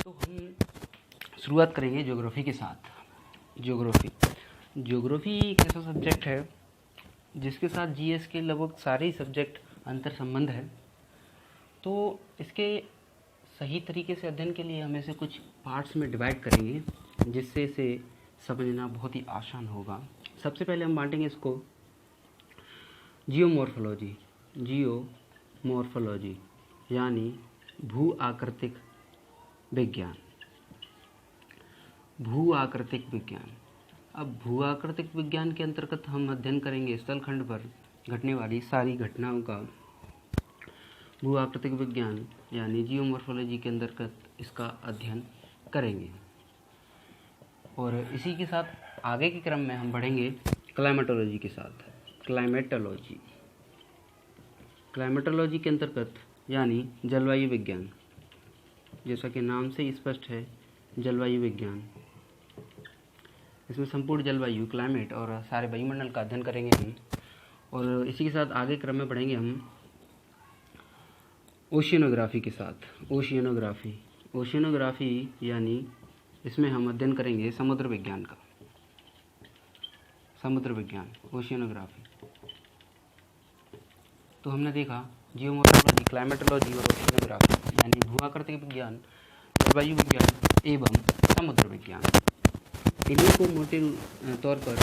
तो हम शुरुआत करेंगे ज्योग्राफी के साथ। ज्योग्राफी एक ऐसा सब्जेक्ट है जिसके साथ जीएस के लगभग सारे ही सब्जेक्ट अंतर संबंध है। तो इसके सही तरीके से अध्ययन के लिए हम इसे कुछ पार्ट्स में डिवाइड करेंगे, जिससे इसे समझना बहुत ही आसान होगा। सबसे पहले हम बांटेंगे इसको जियोमॉर्फोलॉजी यानी भू आकृतिक विज्ञान। अब भू आकृतिक विज्ञान के अंतर्गत हम अध्ययन करेंगे स्थलखंड पर घटने वाली सारी घटनाओं का भू आकृतिक विज्ञान यानी जियोमॉर्फोलॉजी के अंतर्गत इसका अध्ययन करेंगे। और इसी के साथ आगे के क्रम में हम बढ़ेंगे क्लाइमेटोलॉजी के साथ। क्लाइमेटोलॉजी के अंतर्गत यानी जलवायु विज्ञान, जैसा कि नाम से स्पष्ट है जलवायु विज्ञान। इसमें संपूर्ण जलवायु क्लाइमेट और सारे वायुमंडल का अध्ययन करेंगे हम। और इसी के साथ आगे क्रम में बढ़ेंगे हम ओशियनोग्राफी के साथ। ओशियनोग्राफी यानी इसमें हम अध्ययन करेंगे समुद्र विज्ञान का। ओशियनोग्राफी। तो हमने देखा जियोमॉर्फोलॉजी, क्लाइमेटोलॉजी और ओशियनोग्राफी यानी भू आकृतिक विज्ञान, जलवायु विज्ञान एवं समुद्र विज्ञान। इन्हीं को मोटे तौर पर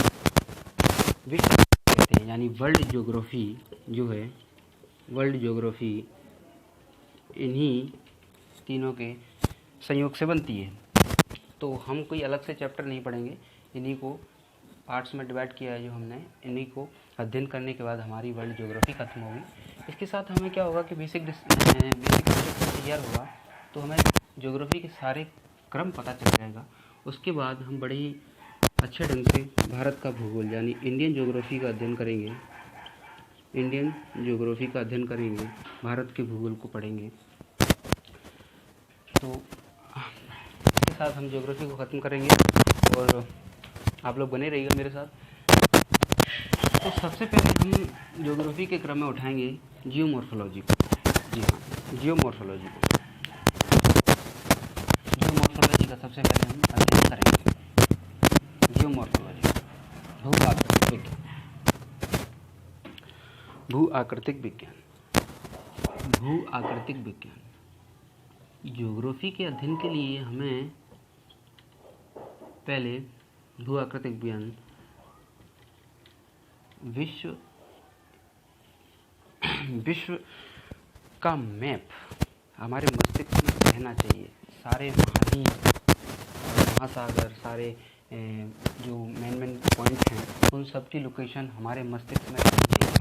विश्व कहते हैं, यानी वर्ल्ड ज्योग्राफी जो है, वर्ल्ड ज्योग्राफी इन्हीं तीनों के संयोग से बनती है। तो हम कोई अलग से चैप्टर नहीं पढ़ेंगे, इन्हीं को पार्ट्स में डिवाइड किया है जो हमने। इन्हीं को अध्ययन करने के बाद हमारी वर्ल्ड ज्योग्राफी खत्म होगी। इसके साथ हमें क्या होगा कि बेसिक तैयार होगा, तो हमें ज्योग्राफी के सारे क्रम पता चल जाएगा। उसके बाद हम बड़े ही अच्छे ढंग से भारत का भूगोल यानी इंडियन ज्योग्राफी का अध्ययन करेंगे। भारत के भूगोल को पढ़ेंगे। तो इसके साथ हम ज्योग्राफी को ख़त्म करेंगे और आप लोग बने रहिएगा मेरे साथ। तो सबसे पहले हम ज्योग्राफी के क्रम में उठाएंगे जियोमॉर्फोलॉजी को। जी हाँ, जियोमॉर्फोलॉजी का सबसे पहले हम अध्ययन करेंगे। जियोमॉर्फोलॉजी, भू आकृतिक विज्ञान। ज्योग्राफी के अध्ययन के लिए हमें पहले भू आकृतिक विज्ञान विश्व का मैप हमारे मस्तिष्क में रहना चाहिए। सारे महाद्वीप, महासागर, सारे जो मेन पॉइंट्स हैं, उन सब की लोकेशन हमारे मस्तिष्क में रहनी चाहिए।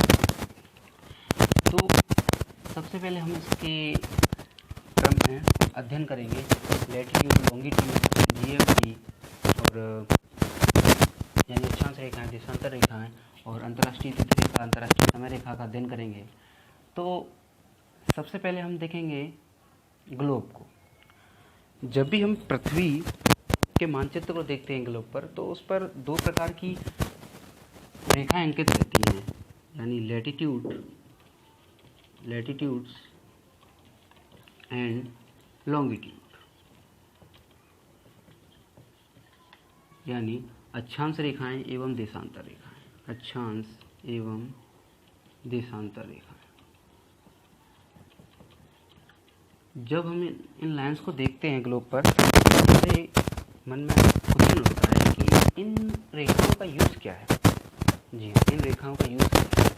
तो सबसे पहले हम इसके क्रम में अध्ययन करेंगे लैटिट्यूड, लॉन्गिट्यूड, जीएफटी और यानी अक्षांश रेखाएं, देशांतर रेखाएं और अंतर्राष्ट्रीय तिथि रेखा, अंतर्राष्ट्रीय समय रेखा का अध्ययन करेंगे। तो सबसे पहले हम देखेंगे ग्लोब को। जब भी हम पृथ्वी के मानचित्र को देखते हैं ग्लोब पर, तो उस पर दो प्रकार की रेखाएं अंकित रहती हैं, यानी लैटिट्यूड्स एंड लॉन्गिट्यूड, यानी अक्षांश रेखाएं एवं देशांतर रेखाएं। जब हम इन लाइन्स को देखते हैं ग्लोब पर, हमारे मन में क्वेश्चन उठता है कि इन रेखाओं का यूज़ क्या है। जी हाँ, इन रेखाओं का यूज़ क्या है।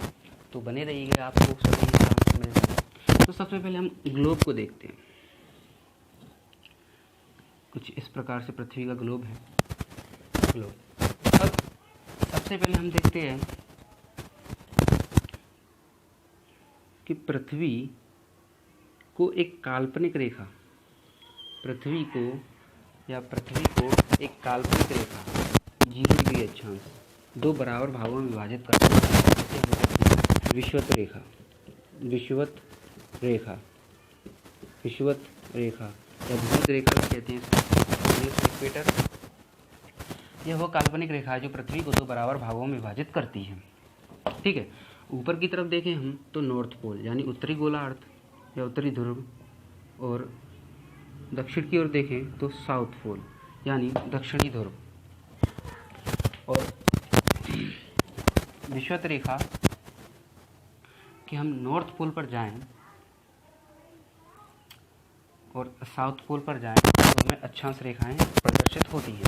तो बने रहिएगा, आपको सभी हिसाब मिल जाएगा। तो सबसे पहले हम ग्लोब को देखते हैं। कुछ इस प्रकार से पृथ्वी का ग्लोब है। अब सबसे पहले हम देखते हैं कि पृथ्वी को एक काल्पनिक रेखा, पृथ्वी को एक काल्पनिक रेखा 0 डिग्री अक्षांश दो बराबर भागों में विभाजित करती है। विषुवत रेखा या भूमध्य रेखा कहते हैं इक्वेटर। यह वो काल्पनिक रेखा है जो पृथ्वी को दो बराबर भागों में विभाजित करती है। ठीक है। ऊपर की तरफ देखें हम तो नॉर्थ पोल यानी उत्तरी गोलार्ध या उत्तरी ध्रुव और दक्षिण की ओर देखें तो साउथ पोल यानी दक्षिणी ध्रुव, और विषुवत रेखा कि हम नॉर्थ पोल पर जाएं और साउथ पोल पर जाएं तो हमें अक्षांश रेखाएं प्रदर्शित होती हैं।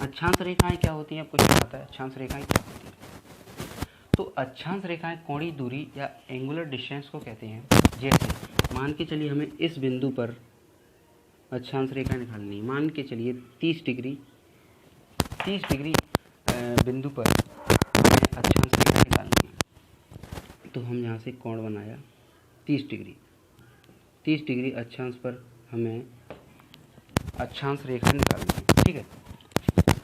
अक्षांश रेखाएं क्या होती हैं, आपको आता है अक्षांश रेखाएं क्या होती हैं? तो अक्षांश रेखाएं कोणीय दूरी या एंगुलर डिस्टेंस को कहते हैं। जैसे मान के चलिए हमें इस बिंदु पर अक्षांश रेखा निकालनी है, मान के चलिए 30 डिग्री बिंदु पर हमें अक्षांश रेखा निकालनी है। तो हम यहाँ से कोण बनाया 30 डिग्री अक्षांश पर हमें अक्षांश रेखा निकालनी है, ठीक है।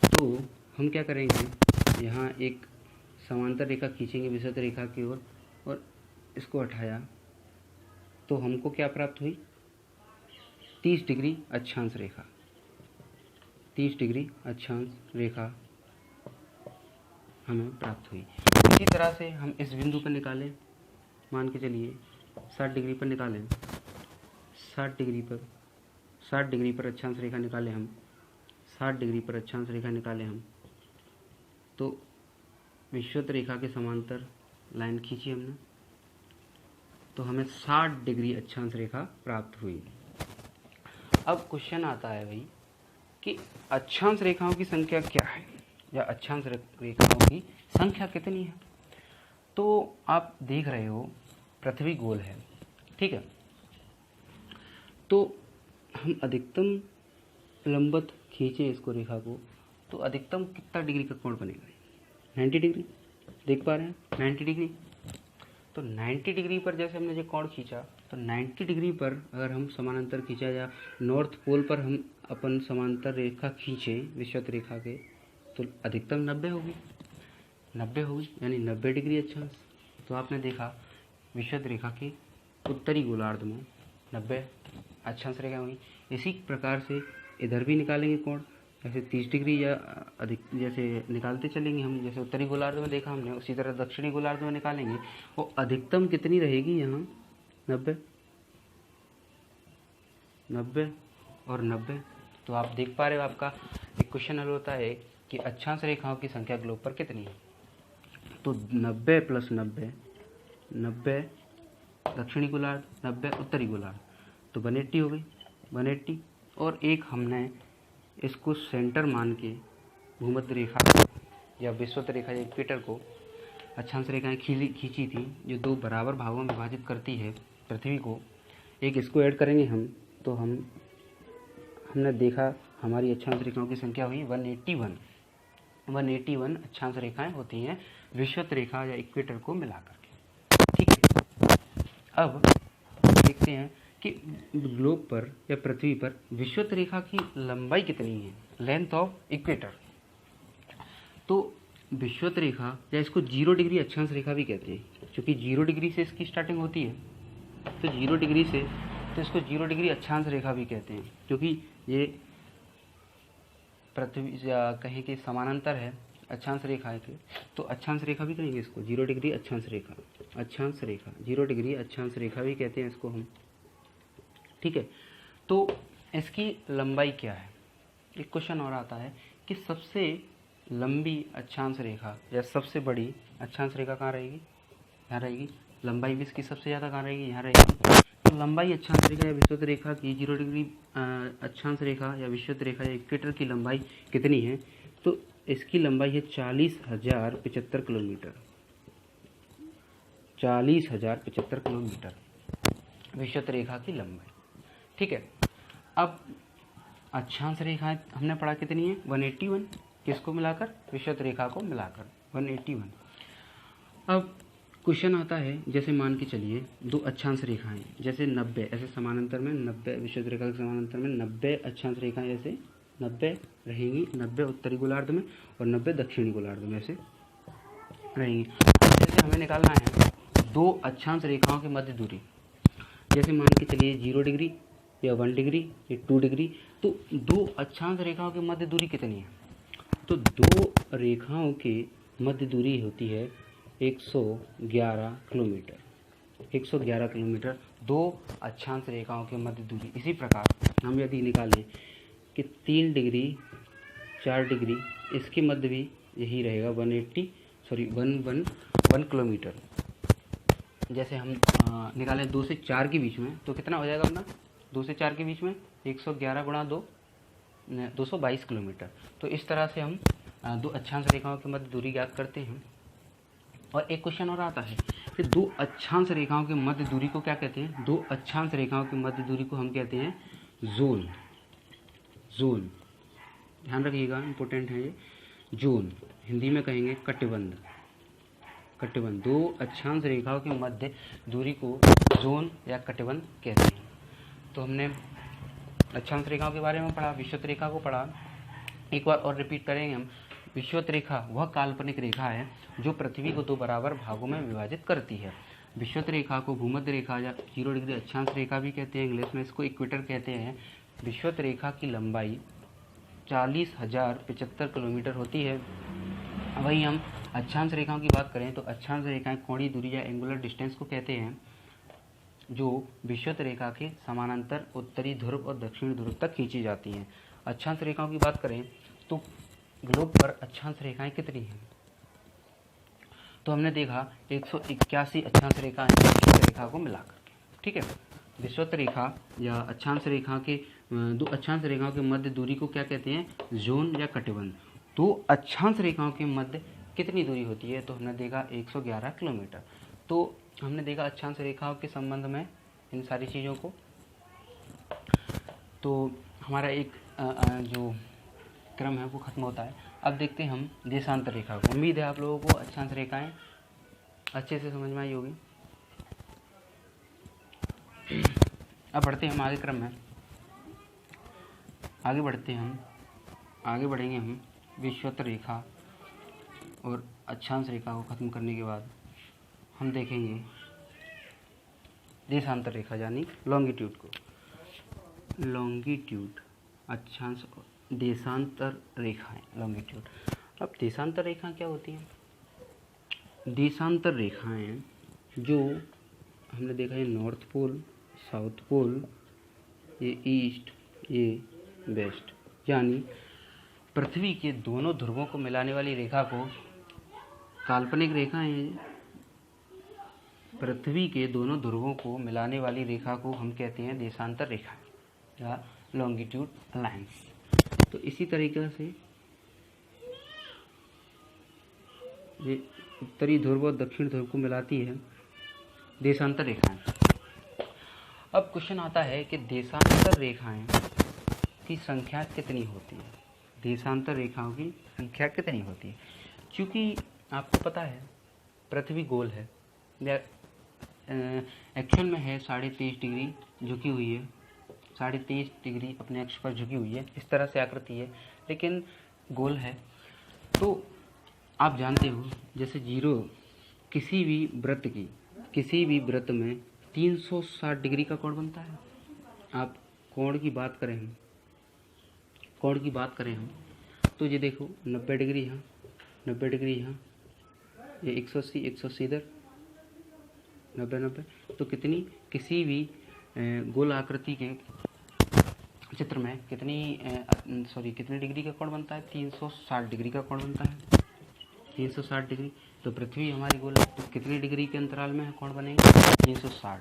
तो हम क्या करेंगे, यहाँ एक समांतर रेखा खींचेंगे विषुवत रेखा की ओर और इसको हटाया तो हमको क्या प्राप्त हुई, 30 डिग्री अक्षांश रेखा। 30 डिग्री अक्षांश रेखा हमें प्राप्त हुई। इसी तरह से हम इस बिंदु पर निकालें, मान के चलिए 60 डिग्री पर निकालें, 60 डिग्री पर अक्षांश रेखा निकालें हम, 60 डिग्री पर अक्षांश रेखा निकालें हम, तो विषुवत रेखा के समांतर लाइन खींची हमने तो हमें 60 डिग्री अक्षांश रेखा प्राप्त हुई। अब क्वेश्चन आता है भाई कि अक्षांश रेखाओं की संख्या क्या है या अक्षांश रेखाओं की संख्या कितनी है। तो आप देख रहे हो पृथ्वी गोल है, ठीक है, तो हम अधिकतम लंबवत खींचे इसको रेखा को तो अधिकतम कितना डिग्री का कोण बनेगा, 90 डिग्री। देख पा रहे हैं 90 डिग्री। तो 90 डिग्री पर जैसे हमने जो कोण खींचा तो 90 डिग्री पर अगर हम समानांतर खींचा या नॉर्थ पोल पर हम अपन समांतर रेखा खींचे विषुवत रेखा के तो अधिकतम 90 होगी यानी 90 डिग्री अक्षांश। तो आपने देखा विषुवत रेखा के उत्तरी गोलार्ध में 90 अक्षांश रेखा हुई। इसी प्रकार से इधर भी निकालेंगे कोण, जैसे 30 डिग्री या अधिक जैसे निकालते चलेंगे हम, जैसे उत्तरी गोलार्ध में देखा हमने उसी तरह दक्षिणी गोलार्ध में निकालेंगे। वो अधिकतम कितनी रहेगी यहाँ 90 और 90। तो आप देख पा रहे हो आपका एक क्वेश्चन हल होता है कि अक्षांश रेखाओं की संख्या ग्लोब पर कितनी है। तो 90 प्लस 90 दक्षिणी गोलार्ध, 90 उत्तरी गोलार्ध, तो 180 हो गई 180। और एक हमने इसको सेंटर मान के भूमध्य रेखा या विषुवत रेखा या इक्वेटर को अक्षांश रेखाएं खींची थी जो दो बराबर भागों में विभाजित करती है पृथ्वी को। एक इसको ऐड करेंगे हम तो हमने देखा हमारी अक्षांश रेखाओं की संख्या हुई 181 अक्षांश रेखाएं होती हैं विषुवत रेखा या इक्वेटर को मिलाकर के, ठीक है। अब देखते हैं कि ग्लोब पर या पृथ्वी पर विषुवत रेखा की लंबाई कितनी है, लेंथ ऑफ इक्वेटर। तो विषुवत रेखा या इसको 0 डिग्री अक्षांश रेखा भी कहते हैं, क्योंकि 0 डिग्री से इसकी स्टार्टिंग होती है। तो 0 डिग्री से तो इसको 0 डिग्री अक्षांश रेखा भी कहते हैं, क्योंकि ये पृथ्वी या कहीं के समानांतर है अक्षांश रेखा के। तो अक्षांश रेखा भी कहेंगे इसको, 0 डिग्री अक्षांश रेखा 0 डिग्री अक्षांश रेखा भी कहते हैं इसको हम, ठीक है। तो इसकी लंबाई क्या है। एक क्वेश्चन और आता है कि सबसे लंबी अक्षांश रेखा या सबसे बड़ी अक्षांश रेखा कहाँ रहेगी, यहाँ रहेगी। लंबाई भी इसकी सबसे ज़्यादा कहाँ रहेगी, यहाँ रहेगी। तो लंबाई अक्षांश रेखा या विषुवत रेखा की 0 डिग्री अक्षांश रेखा या विषुवत रेखा या इक्वेटर की लंबाई कितनी है। तो इसकी लंबाई है 40,075 किलोमीटर, 40,075 किलोमीटर विषुवत रेखा की लंबाई, ठीक है। अब अक्षांश रेखाएं हमने पढ़ा कितनी है 181, किसको मिलाकर, विषुवत रेखा को मिलाकर 181। अब क्वेश्चन आता है जैसे मान के चलिए दो अक्षांश रेखाएं जैसे 90 ऐसे समानांतर में 90 विषुवत रेखा के समानांतर में 90 अक्षांश रेखाएं ऐसे 90 रहेंगी, 90 उत्तरी गोलार्ध में और 90 दक्षिणी गोलार्ध में ऐसे रहेंगी। जैसे हमें निकालना है दो अक्षांश रेखाओं की मध्य दूरी, जैसे मान के चलिए 0 डिग्री या 1 डिग्री या 2 डिग्री। तो दो अक्षांश रेखाओं की मध्य दूरी कितनी है। तो दो रेखाओं की मध्य दूरी होती है 111 किलोमीटर, 111 किलोमीटर। दो अक्षांश रेखाओं के मध्य दूरी। इसी प्रकार हम यदि निकालें कि 3 डिग्री 4 डिग्री, इसके मध्य भी यही रहेगा 1 किलोमीटर। जैसे हम निकालें 2 से 4 के बीच में, तो कितना हो जाएगा अपना? 2 से 4 के बीच में 111 गुणा 2 222 किलोमीटर। तो इस तरह से हम दो अक्षांश रेखाओं के मध्य दूरी ज्ञात करते हैं। और एक क्वेश्चन और आता है कि दो अक्षांश रेखाओं के मध्य दूरी को क्या कहते हैं? दो अक्षांश रेखाओं के मध्य दूरी को हम कहते हैं जोन। जोन, ध्यान रखिएगा, इंपॉर्टेंट है ये। जोन, हिंदी में कहेंगे कटिबंध। कटिबंध, दो अक्षांश रेखाओं के मध्य दूरी को जोन या कटिबंध कहते हैं। तो हमने अक्षांश रेखाओं के बारे में पढ़ा, विषुवत रेखा को पढ़ा। एक बार और रिपीट करेंगे हम। विषुवत रेखा वह काल्पनिक रेखा है जो पृथ्वी को दो बराबर भागों में विभाजित करती है। विषुवत रेखा को भूमध्य रेखा या 0 डिग्री अक्षांश रेखा भी कहते हैं, इंग्लिश में इसको इक्वेटर कहते हैं। विषुवत रेखा की लंबाई 40,075 किलोमीटर होती है। वहीं हम अक्षांश रेखाओं की बात करें तो अक्षांश रेखाएं कोणीय दूरी या एंगुलर डिस्टेंस को कहते हैं, जो विषुवत रेखा के समानांतर उत्तरी ध्रुव और दक्षिणी ध्रुव तक खींची जाती हैं। अक्षांश रेखाओं की बात करें तो ग्लोब पर अक्षांश रेखाएं कितनी हैं? तो हमने देखा 181 अक्षांश रेखाएं विषुवत रेखा को मिलाकर के, ठीक है। विषुवत रेखा या अक्षांश रेखा के दो अक्षांश रेखाओं के मध्य दूरी को क्या कहते हैं? जोन या कटिबंध। दो अक्षांश रेखाओं के मध्य कितनी दूरी होती है? तो हमने देखा 111 किलोमीटर। तो हमने देखा अक्षांश रेखाओं के संबंध में इन सारी चीज़ों को। तो हमारा एक जो क्रम है वो खत्म होता है। अब देखते हैं हम देशांतर रेखा को। उम्मीद है आप लोगों को अक्षांश रेखाएं अच्छे से समझ में आई होगी। अब बढ़ते हैं हम आगे क्रम में, आगे बढ़ेंगे हम विषुवत रेखा और अक्षांश रेखा को ख़त्म करने के बाद हम देखेंगे देशांतर रेखा यानी लॉन्गिट्यूड को। लॉन्गिट्यूड, अक्षांश, देशांतर रेखाएं, लॉन्गिट्यूड। अब देशांतर रेखाएं क्या होती हैं? देशांतर रेखाएं जो हमने देखा है नॉर्थ पोल, साउथ पोल, ये ईस्ट, ये वेस्ट, यानी पृथ्वी के दोनों ध्रुवों को मिलाने वाली रेखा को काल्पनिक रेखाएं। पृथ्वी के दोनों ध्रुवों को मिलाने वाली रेखा को हम कहते हैं देशांतर रेखा या लॉन्गिट्यूड लाइन्स। तो इसी तरीके से ये उत्तरी ध्रुव और दक्षिण ध्रुव को मिलाती है देशांतर रेखाएं। अब क्वेश्चन आता है कि देशांतर रेखाएं की संख्या कितनी होती है? देशांतर रेखाओं की संख्या कितनी होती है? क्योंकि आपको पता है पृथ्वी गोल है, एक्चुअल में है 23.5 डिग्री झुकी हुई है, 23.5 डिग्री अपने अक्ष पर झुकी हुई है, इस तरह से आकृति है, लेकिन गोल है। तो आप जानते हो जैसे जीरो किसी भी वृत्त में 360 डिग्री का कोण बनता है। आप कोण की बात करें हम तो ये देखो 90 डिग्री यहाँ, 90 डिग्री यहाँ, ये 180 इधर, 90। तो किसी भी गोल आकृति के चित्र में कितनी डिग्री का कोण बनता है? 360 डिग्री का कोण बनता है, 360 डिग्री। तो पृथ्वी हमारी गोल है, तो कितनी डिग्री के अंतराल में कोण बनेंगे? 360।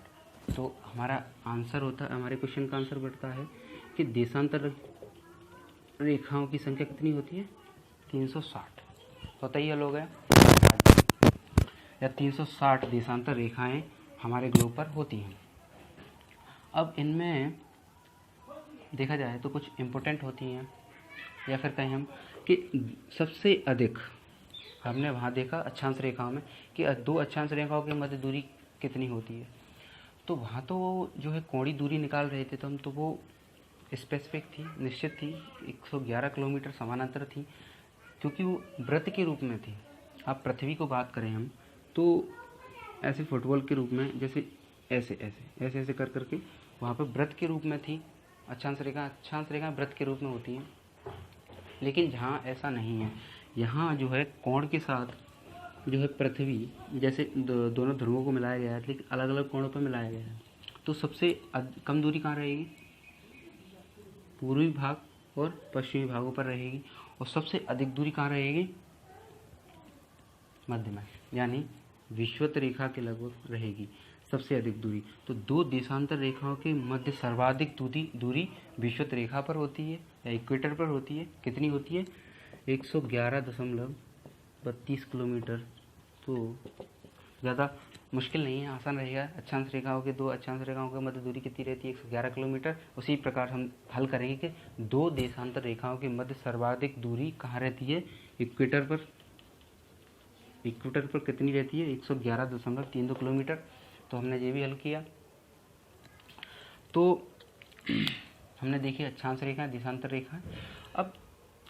तो हमारा आंसर होता है, हमारे क्वेश्चन का आंसर बढ़ता है कि देशांतर रेखाओं की संख्या कितनी होती है? 360। पता ही लोग है या 360 देशांतर रेखाएं हमारे ग्लोब पर होती हैं। अब इनमें देखा जाए तो कुछ इम्पोर्टेंट होती हैं, या फिर कहें हम कि सबसे अधिक हमने वहाँ देखा अक्षांश रेखाओं में कि दो अक्षांश रेखाओं के मध्य दूरी कितनी होती है। तो वहाँ तो जो है कोणीय दूरी निकाल रहे थे तो हम, तो वो स्पेसिफिक थी, निश्चित थी, 111 किलोमीटर समानांतर थी, क्योंकि वो वृत्त के रूप में थी। अब पृथ्वी को बात करें हम तो ऐसे फुटबॉल के रूप में, जैसे ऐसे कर करके वहाँ पर वृत्त के रूप में थी अक्षांश रेखा वृत्त के रूप में होती हैं। लेकिन जहाँ ऐसा नहीं है, यहाँ जो है कोण के साथ जो है पृथ्वी जैसे दोनों ध्रुवों को मिलाया गया है, लेकिन अलग अलग कोणों पर मिलाया गया है। तो सबसे कम दूरी कहाँ रहेगी? पूर्वी भाग और पश्चिमी भागों पर रहेगी। और सबसे अधिक दूरी कहाँ रहेगी? मध्य में, यानी विषुवत रेखा के लगभग रहेगी सबसे अधिक दूरी। तो दो देशांतर रेखाओं के मध्य सर्वाधिक दूरी विषुवत रेखा पर होती है या इक्वेटर पर होती है। कितनी होती है? 111.32 किलोमीटर। तो ज़्यादा मुश्किल नहीं है, आसान रहेगा। अक्षांश रेखाओं के दो अक्षांश रेखाओं के मध्य दूरी कितनी रहती है? 111 किलोमीटर। उसी प्रकार हम हल करेंगे कि दो देशांतर रेखाओं के मध्य सर्वाधिक दूरी कहाँ रहती है? इक्वेटर पर। इक्वेटर पर कितनी रहती है? 111.32 किलोमीटर। तो हमने ये भी हल किया। तो हमने देखी अक्षांश रेखा, देशांतर रेखा। अब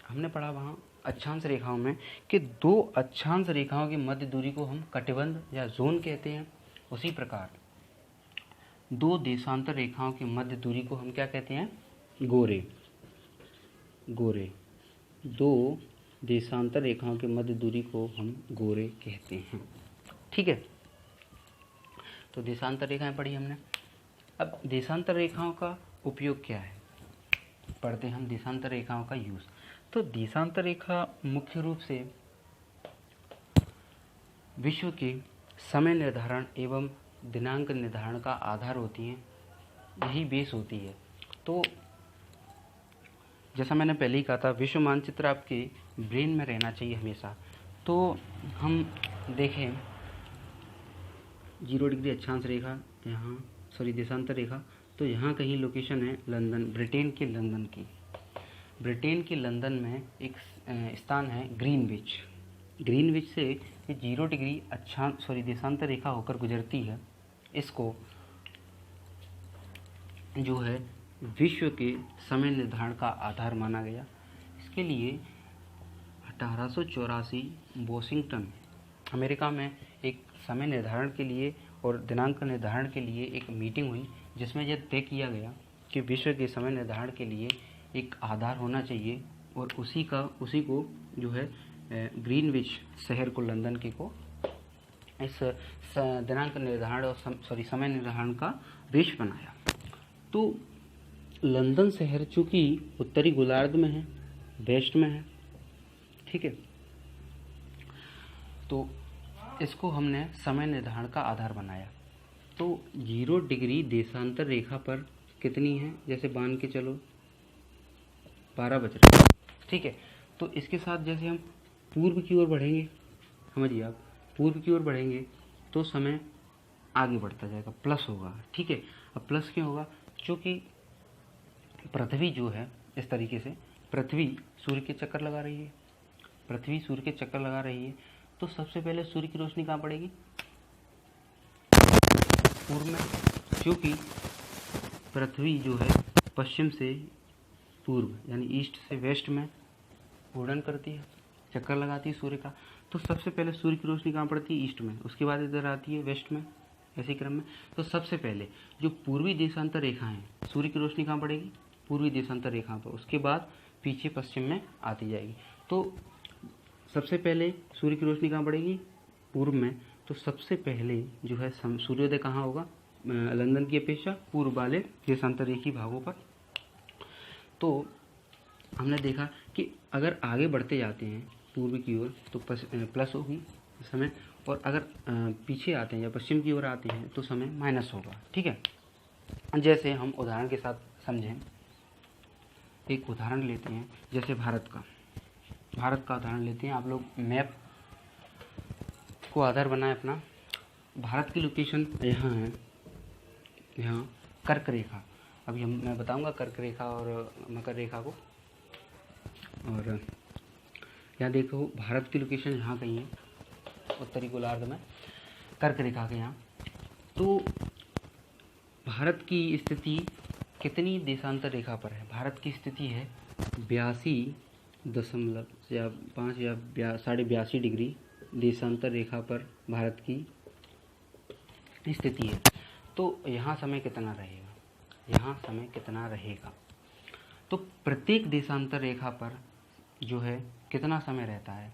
हमने पढ़ा वहाँ अक्षांश रेखाओं में कि दो अक्षांश रेखाओं की मध्य दूरी को हम कटिबंध या जोन कहते हैं। उसी प्रकार दो देशांतर रेखाओं की मध्य दूरी को हम क्या कहते हैं? गोरे। दो देशांतर रेखाओं की मध्य दूरी को हम गोरे कहते हैं। ठीक है, तो देशांतर रेखाएं पढ़ी हमने। अब देशांतर रेखाओं का उपयोग क्या है, पढ़ते हैं हम देशांतर रेखाओं का यूज़। तो देशांतर रेखा मुख्य रूप से विश्व के समय निर्धारण एवं दिनांक निर्धारण का आधार होती हैं, यही बेस होती है। तो जैसा मैंने पहले ही कहा था, विश्व मानचित्र आपके ब्रेन में रहना चाहिए हमेशा। तो हम देखें 0 डिग्री अक्षांश रेखा यहाँ, देशांतर रेखा, तो यहाँ कहीं लोकेशन है लंदन, ब्रिटेन के लंदन की। ब्रिटेन के लंदन में एक स्थान है ग्रीनविच। ग्रीनविच से ये 0 डिग्री देशांतर रेखा होकर गुजरती है। इसको जो है विश्व के समय निर्धारण का आधार माना गया। इसके लिए 1884 वॉशिंगटन अमेरिका में एक समय निर्धारण के लिए और दिनांक निर्धारण के लिए एक मीटिंग हुई, जिसमें यह तय किया गया कि विश्व के समय निर्धारण के लिए एक आधार होना चाहिए। और उसी को जो है ग्रीनविच शहर को, लंदन के को इस दिनांक निर्धारण और समय निर्धारण का बेस बनाया। तो लंदन शहर चूँकि उत्तरी गोलार्ध में है, वेस्ट में है, ठीक है, तो इसको हमने समय निर्धारण का आधार बनाया। तो 0 डिग्री देशांतर रेखा पर कितनी है, जैसे मान के चलो 12 बज रहे, ठीक है। तो इसके साथ जैसे हम पूर्व की ओर बढ़ेंगे, समझिए आप, पूर्व की ओर बढ़ेंगे तो समय आगे बढ़ता जाएगा, प्लस होगा, ठीक है। अब प्लस क्यों होगा? क्योंकि पृथ्वी जो है इस तरीके से, पृथ्वी सूर्य के चक्कर लगा रही है, पृथ्वी सूर्य के चक्कर लगा रही है। तो सबसे पहले सूर्य की रोशनी कहाँ पड़ेगी? पूर्व में, क्योंकि पृथ्वी जो है पश्चिम से पूर्व यानी ईस्ट से वेस्ट में घूर्णन करती है, चक्कर लगाती है सूर्य का। तो सबसे पहले सूर्य की रोशनी कहाँ पड़ती है? ईस्ट में, उसके बाद इधर आती है वेस्ट में, ऐसे क्रम में। तो सबसे पहले जो पूर्वी देशांतर रेखा है, सूर्य की रोशनी कहाँ पड़ेगी? पूर्वी देशांतर रेखा पर, उसके बाद पीछे पश्चिम में आती जाएगी। तो सबसे पहले सूर्य की रोशनी कहाँ पड़ेगी? पूर्व में। तो सबसे पहले जो है सूर्योदय कहाँ होगा? लंदन की अपेक्षा पूर्व वाले देशांतर रेखी भागों पर। तो हमने देखा कि अगर आगे बढ़ते जाते हैं पूर्व की ओर तो प्लस होगी समय, और अगर पीछे आते हैं या पश्चिम की ओर आते हैं तो समय माइनस होगा, ठीक है। जैसे हम उदाहरण के साथ समझें, एक उदाहरण लेते हैं, जैसे भारत का उदाहरण लेते हैं। आप लोग मैप को आधार बनाएं अपना। भारत की लोकेशन यहाँ है, यहाँ कर्क रेखा। अभी मैं बताऊंगा कर्क रेखा और मकर रेखा को। और यहाँ देखो भारत की लोकेशन यहाँ कहीं है, उत्तरी गोलार्ध में, कर्क रेखा के यहाँ। तो भारत की स्थिति कितनी देशांतर रेखा पर है? भारत की स्थिति है 82.5 या 82.5 डिग्री देशांतर रेखा पर भारत की स्थिति है। तो यहाँ समय कितना रहेगा? तो प्रत्येक देशांतर रेखा पर जो है कितना समय रहता है?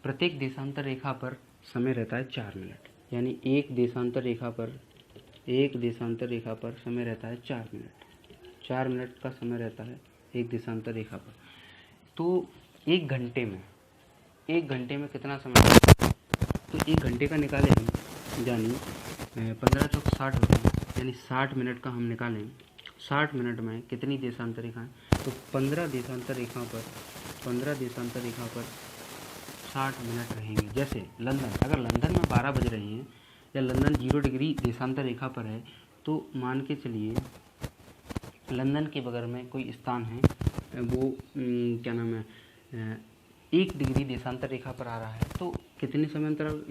प्रत्येक देशांतर रेखा पर समय रहता है 4 मिनट, यानी एक देशांतर रेखा पर एक देशांतर रेखा पर समय रहता है 4 मिनट। 4 मिनट का समय रहता है एक देशांतर रेखा पर। तो एक घंटे में कितना समय लगता है? तो एक घंटे का निकालें हम, यानी 15 चौक 60 होता है, यानी 60 मिनट का हम निकालें। 60 मिनट में कितनी देशांतर रेखाएं? तो 15 देशांतर रेखाओं पर 60 मिनट रहेंगे। जैसे लंदन, अगर लंदन में 12 बज रहे हैं या लंदन 0 डिग्री देशांतर रेखा पर है, तो मान के चलिए लंदन के बगल में कोई स्थान है, वो क्या नाम है, 1 डिग्री देशांतर रेखा पर आ रहा है, तो कितना समय अंतराल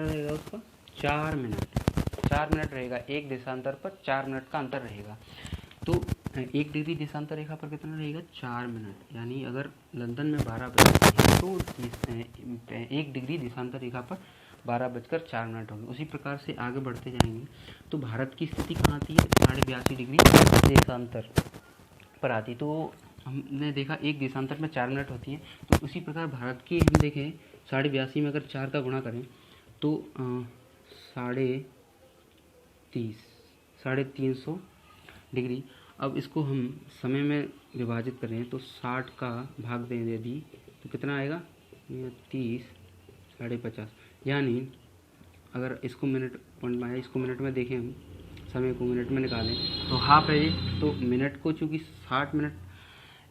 रहेगा उसका? 4 मिनट रहेगा। एक देशांतर पर 4 मिनट का अंतर रहेगा। तो 1 डिग्री देशांतर रेखा पर कितना रहेगा? 4 मिनट। यानी अगर लंदन में 12 बज रहे हैं तो 1 डिग्री देशांतर रेखा पर 12:04 होगी। उसी प्रकार से आगे बढ़ते जाएंगे तो भारत की स्थिति कहाँ आती है? 82.5 डिग्री देशांतर पर आती। तो हमने देखा एक देशांतर में 4 मिनट होती है, तो उसी प्रकार भारत की हम देखें 82.5 में अगर 4 का गुणा करें तो 350 डिग्री। अब इसको हम समय में विभाजित करें तो 60 का भाग दें यदि, तो कितना आएगा? 30 50.5। यानी अगर इसको मिनट में देखें, हम समय को मिनट में निकालें तो हाफ है ये। तो मिनट को चूँकि 60 मिनट,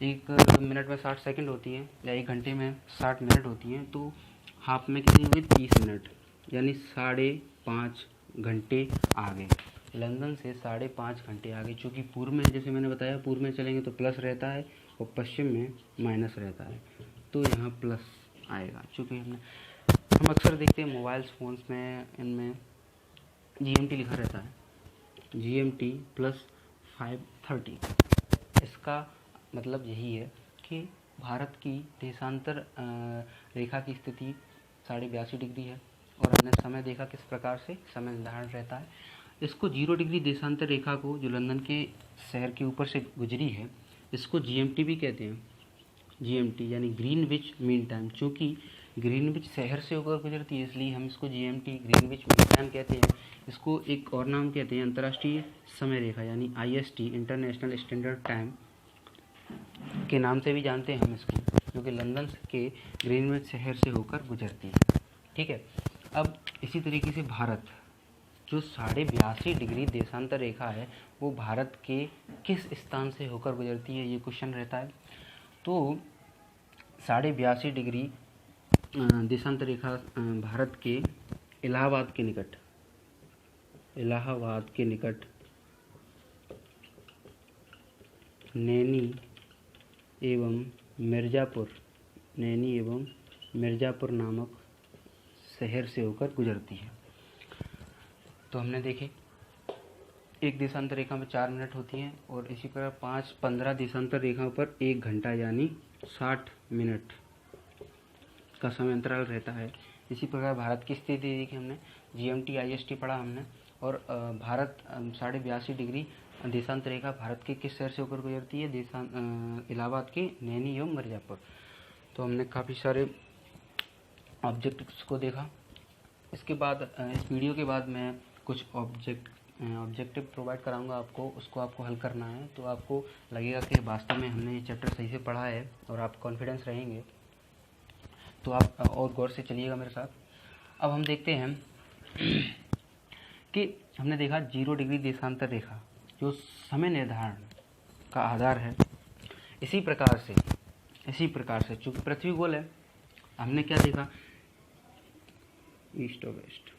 एक मिनट में 60 सेकंड होती है या एक घंटे में 60 मिनट होती हैं, तो हाफ में कितनी होगी? 30 मिनट, यानी 5.5 घंटे आगे। लंदन से 5.5 घंटे आगे, चूँकि पूर्व में, जैसे मैंने बताया, पूर्व में चलेंगे तो प्लस रहता है और पश्चिम में माइनस रहता है, तो यहाँ प्लस आएगा। चूँकि हम अक्सर देखते हैं मोबाइल्स फ़ोन्स में, इनमें GMT लिखा रहता है, GMT + 5:30। इसका मतलब यही है कि भारत की देशांतर रेखा की स्थिति 82.5 डिग्री है, और हमने समय देखा किस प्रकार से समय निर्धारण रहता है। इसको 0 डिग्री देशांतर रेखा को, जो लंदन के शहर के ऊपर से गुजरी है, इसको GMT भी कहते हैं। GMT यानी ग्रीनविच मीन टाइम। चूँकि ग्रीनविच शहर से होकर गुजरती है, इसलिए हम इसको GMT ग्रीनविच मीन टाइम कहते हैं। इसको एक और नाम कहते हैं अंतर्राष्ट्रीय समय रेखा, यानी IST इंटरनेशनल स्टैंडर्ड टाइम के नाम से भी जानते हैं हम इसको, क्योंकि लंदन के ग्रीनविच शहर से होकर गुजरती है। ठीक है। अब इसी तरीके से भारत, जो 82.5 डिग्री देशांतर रेखा है, वो भारत के किस स्थान से होकर गुजरती है, ये क्वेश्चन रहता है। तो 82.5 डिग्री देशांतर रेखा भारत के इलाहाबाद के निकट नैनी एवं मिर्ज़ापुर नामक शहर से होकर गुजरती है। तो हमने देखे एक देशांतर रेखा में 4 मिनट होती हैं, और इसी प्रकार 15 देशांतर रेखाओं पर 1 घंटा यानी 60 मिनट का समय अंतराल रहता है। इसी प्रकार भारत की स्थिति देखी हमने, GMT IST पढ़ा हमने, और भारत 82.5 डिग्री देशांतर रेखा भारत के किस शहर से होकर गुजरती है? इलाहाबाद के नैनी एवं मिर्ज़ापुर। तो हमने काफ़ी सारे ऑब्जेक्ट्स को देखा। इसके बाद इस वीडियो के बाद मैं कुछ ऑब्जेक्टिव प्रोवाइड कराऊंगा आपको, उसको आपको हल करना है। तो आपको लगेगा कि वास्तव में हमने ये चैप्टर सही से पढ़ा है, और आप कॉन्फिडेंस रहेंगे, तो आप और गौर से चलिएगा मेरे साथ। अब हम देखते हैं कि हमने देखा 0 डिग्री देशांतर रेखा जो समय निर्धारण का आधार है। इसी प्रकार से चूँकि पृथ्वी गोल है, हमने क्या देखा? ईस्ट और वेस्ट,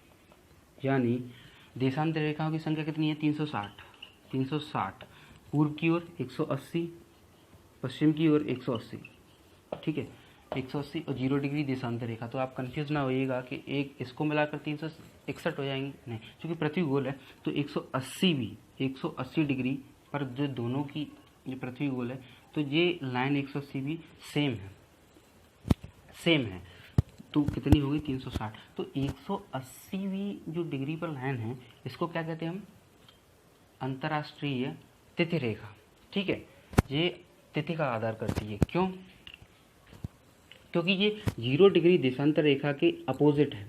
यानी देशांतर रेखाओं की संख्या कितनी है? 360। पूर्व की ओर 180, पश्चिम की ओर 180। ठीक है, 180 और 0 डिग्री देशांतर रेखा। तो आप कंफ्यूज ना होइएगा कि एक इसको मिलाकर 361 हो जाएंगी, नहीं, क्योंकि पृथ्वी गोल है तो 180 डिग्री पर जो दोनों की, ये पृथ्वी गोल है तो ये लाइन 180 भी सेम है। तो कितनी होगी? 360। तो 180वीं जो डिग्री पर लाइन है, इसको क्या कहते हैं हम? अंतर्राष्ट्रीय तिथि रेखा। ठीक है, ये तिथि का आधार करती है। क्यों? क्योंकि ये 0 डिग्री देशांतर रेखा के अपोजिट है।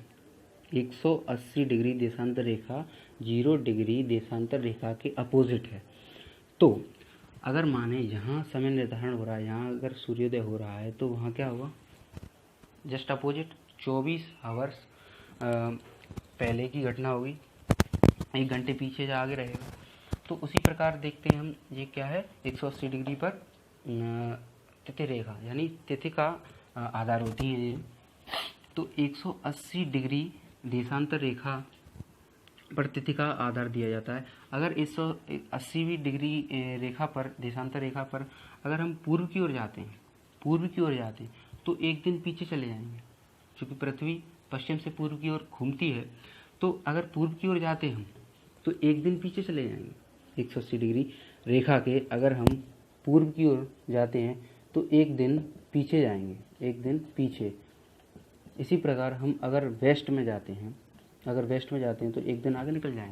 180 डिग्री देशांतर रेखा 0 डिग्री देशांतर रेखा के अपोजिट है। तो अगर माने यहाँ समय निर्धारण हो रहा है, यहाँ अगर सूर्योदय हो रहा है तो वहाँ क्या होगा, जस्ट अपोजिट 24 आवर्स पहले की घटना होगी, 1 घंटे पीछे जा आगे रहेगा। तो उसी प्रकार देखते हैं हम, ये क्या है 180 डिग्री पर तिथि रेखा, यानी तिथि का आधार होती है ये। तो 180 डिग्री देशांतर रेखा पर तिथि का आधार दिया जाता है। अगर 180वीं डिग्री रेखा पर, देशांतर रेखा पर अगर हम पूर्व की ओर जाते हैं तो एक दिन पीछे चले जाएंगे, क्योंकि पृथ्वी पश्चिम से पूर्व की ओर घूमती है। तो अगर पूर्व की ओर जाते हैं तो एक दिन पीछे चले जाएंगे 180 डिग्री रेखा के। अगर हम पूर्व की ओर जाते हैं तो एक दिन पीछे जाएंगे, एक दिन पीछे। इसी प्रकार हम अगर वेस्ट में जाते हैं तो एक दिन आगे निकल जाएंगे।